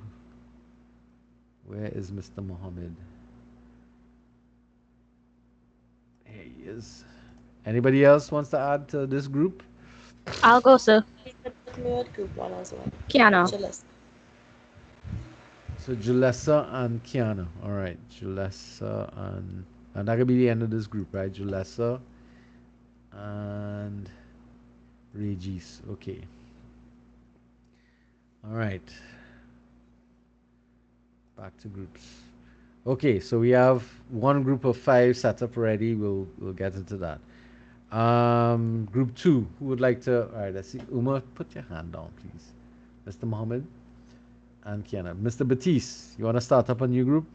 S1: where is Mr. Mohammed? Here he is. Anybody else wants to add to this group?
S6: I'll go, sir.
S2: Group 1 as well.
S6: Kiana.
S1: So Julessa and Kiana. All right, Julessa and that could be the end of this group, right? Julessa and Regis. Okay. All right. Back to groups. Okay, so we have one group of 5 set up already. We'll get into that. Group 2. Who would like to? All right. Let's see. Uma, put your hand down, please. Mr. Mohammed and Kiana. Mr. Batiste, you want to start up a new group?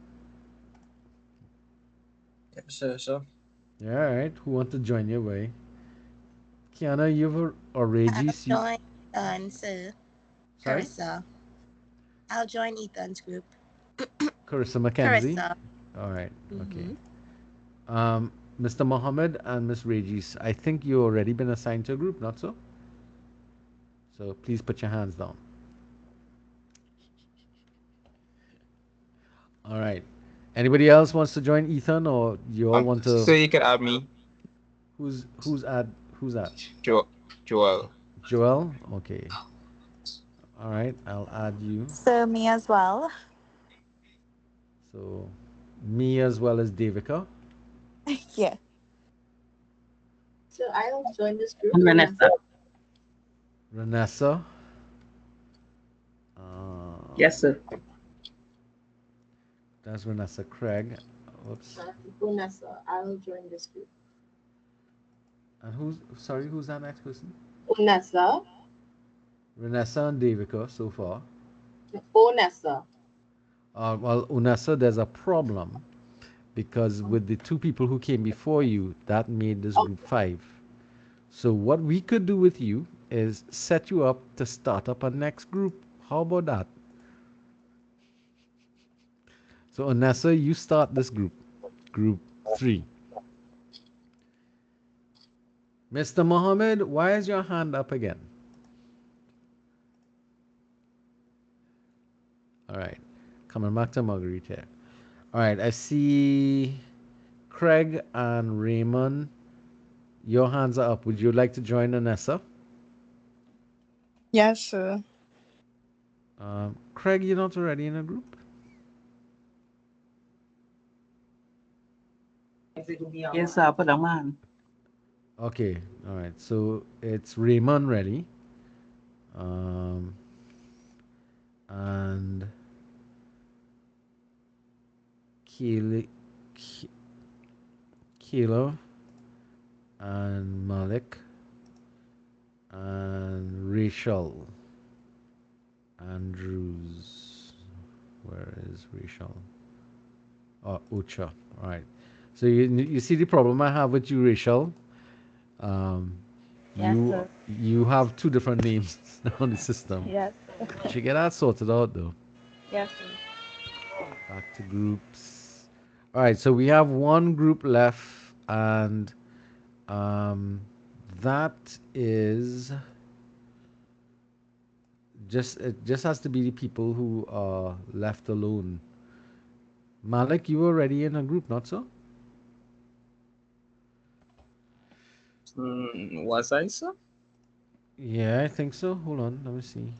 S3: Sure, sure.
S1: Yeah, all right. Who want to join your way? Kiana, you've already.
S2: Join sir.
S1: Sorry?
S2: Carissa. I'll join Ethan's group.
S1: Carissa McKenzie.
S2: Carissa.
S1: All right. Okay.
S2: Mhm.
S1: Mr. Mohammed and Miss Regis, I think you already been assigned to a group, not so? So please put your hands down. All right. Anybody else wants to join Ethan, or you all want to?
S5: So you can add me,
S1: Who's that?
S5: Joel.
S1: Joel. Okay. All right. I'll add you.
S7: So me as well.
S1: So me as well as Devika.
S7: Yeah.
S4: So I'll join this group.
S8: Vanessa.
S1: Renessa.
S8: Yes, sir.
S1: That's Renessa Craig. Whoops.
S4: Vanessa, I'll join this group.
S1: And who's that next person?
S4: Vanessa.
S1: Renessa and Devika so far.
S4: Onessa.
S1: Well, Unessa, there's a problem because with the 2 people who came before you, that made this group 5. So what we could do with you is set you up to start up a next group. How about that? So Unessa, you start this group 3. Mr. Mohammed, why is your hand up again? All right, coming back to Margarita. All right, I see Craig and Raymond. Your hands are up. Would you like to join Anessa?
S7: Yes, sir.
S1: Craig, you're not already in a group?
S8: Yes, sir. Padaman.
S1: Okay, all right. So it's Raymond ready. And Kilo and Malik and Rachel Andrews. Where is Rachel? Oh, Ucha. All right. So you see the problem I have with you, Rachel.
S6: Yes, sir.
S1: You have 2 different names on the system.
S6: Yes.
S1: You should get that sorted out though.
S6: Yes, sir.
S1: Back to groups. All right, so we have one group left, and that is it just has to be the people who are left alone. Malik, you were already in a group, not so?
S5: Was I, sir?
S1: Yeah, I think so. Hold on, let me see.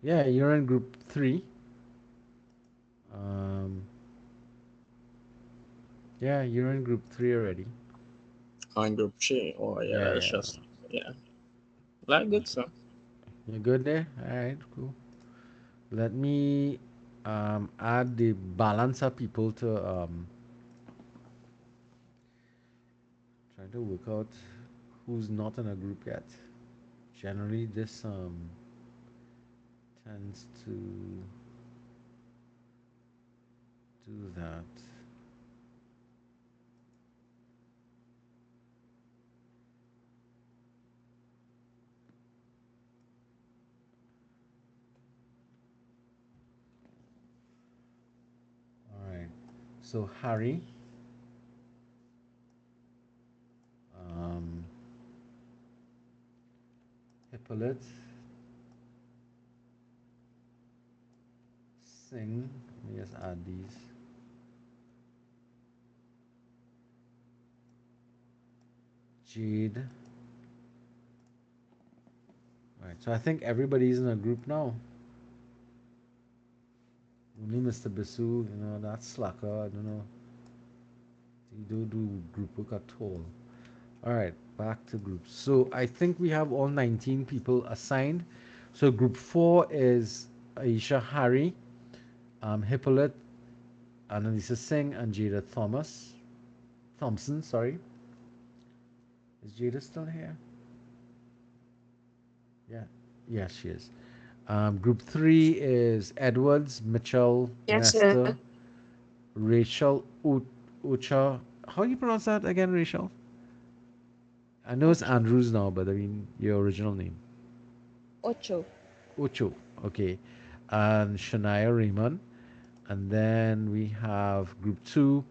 S1: Yeah, you're in group 3. Yeah, you're in group 3 already.
S5: On group 3. Oh, yeah,
S1: Yeah,
S5: that's
S1: yeah.
S5: just, yeah. Like good, sir.
S1: You're good there? All right, cool. Let me add the balance of people to try to work out who's not in a group yet. Generally, this tends to do that. So Harry. Hippolyte. Sing. Let me just add these. Jade. Right, so I think everybody's in a group now. Only Mr. Bisu, that's slacker. I don't know. He don't do group work at all. All right, back to groups. So I think we have all 19 people assigned. So group 4 is Aisha Harry, Hippolyte, Annalisa Singh, and Jada Thompson, sorry. Is Jada still here? Yeah. Yes, she is. Group 3 is Edwards, Mitchell,
S6: Yes,
S1: Nestor,
S6: sir.
S1: Rachel, Ucha. How do you pronounce that again, Rachel? I know it's Andrews now, but I mean your original name.
S6: Ocho.
S1: Ucho. Okay. And Shania Raymond. And then we have group 2,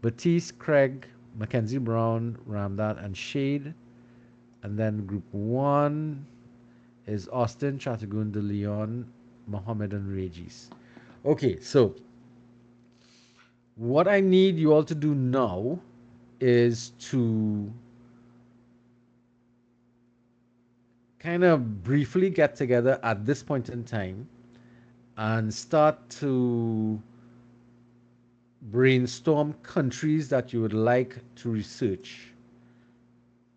S1: Batiste, Craig, Mackenzie Brown, Ramdat, and Shade. And then group 1 is Austin, Chatagun, De Leon, Mohammed, and Regis. Okay, so what I need you all to do now is to kind of briefly get together at this point in time and start to brainstorm countries that you would like to research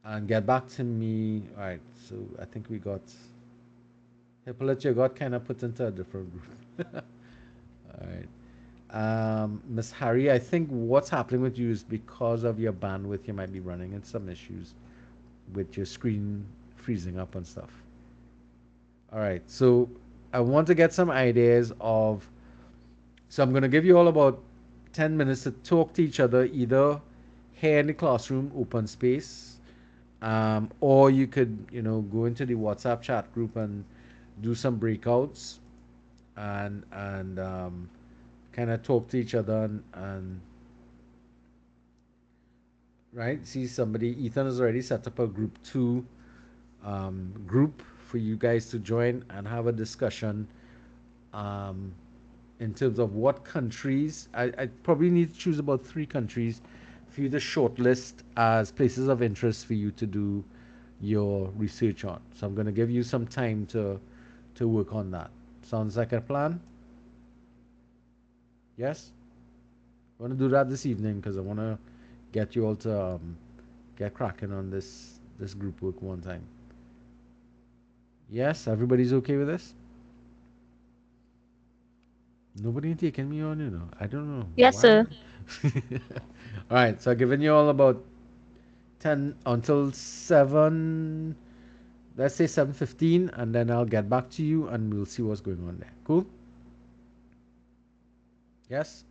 S1: and get back to me. All right, so I think we got Hippolyte, you got kind of put into a different group. All right. Miss Harry, I think what's happening with you is because of your bandwidth, you might be running into some issues with your screen freezing up and stuff. All right, so I want to get some ideas of, so I'm going to give you all about 10 minutes to talk to each other, either here in the classroom, open space, or you could, go into the WhatsApp chat group and do some breakouts and kind of talk to each other and right. See, somebody, Ethan has already set up a group 2 group for you guys to join and have a discussion in terms of what countries. I probably need to choose about 3 countries for you to shortlist as places of interest for you to do your research on. So I'm going to give you some time to work on that. Sounds like a plan? Yes? I want to do that this evening because I want to get you all to get cracking on this group work one time. Yes? Everybody's okay with this? Nobody taking me on, I don't know.
S6: Yes,
S1: why.
S6: sir.
S1: All right, so I've given you all about 10 until 7, let's say 7:15, and then I'll get back to you and we'll see what's going on there. Cool? Yes?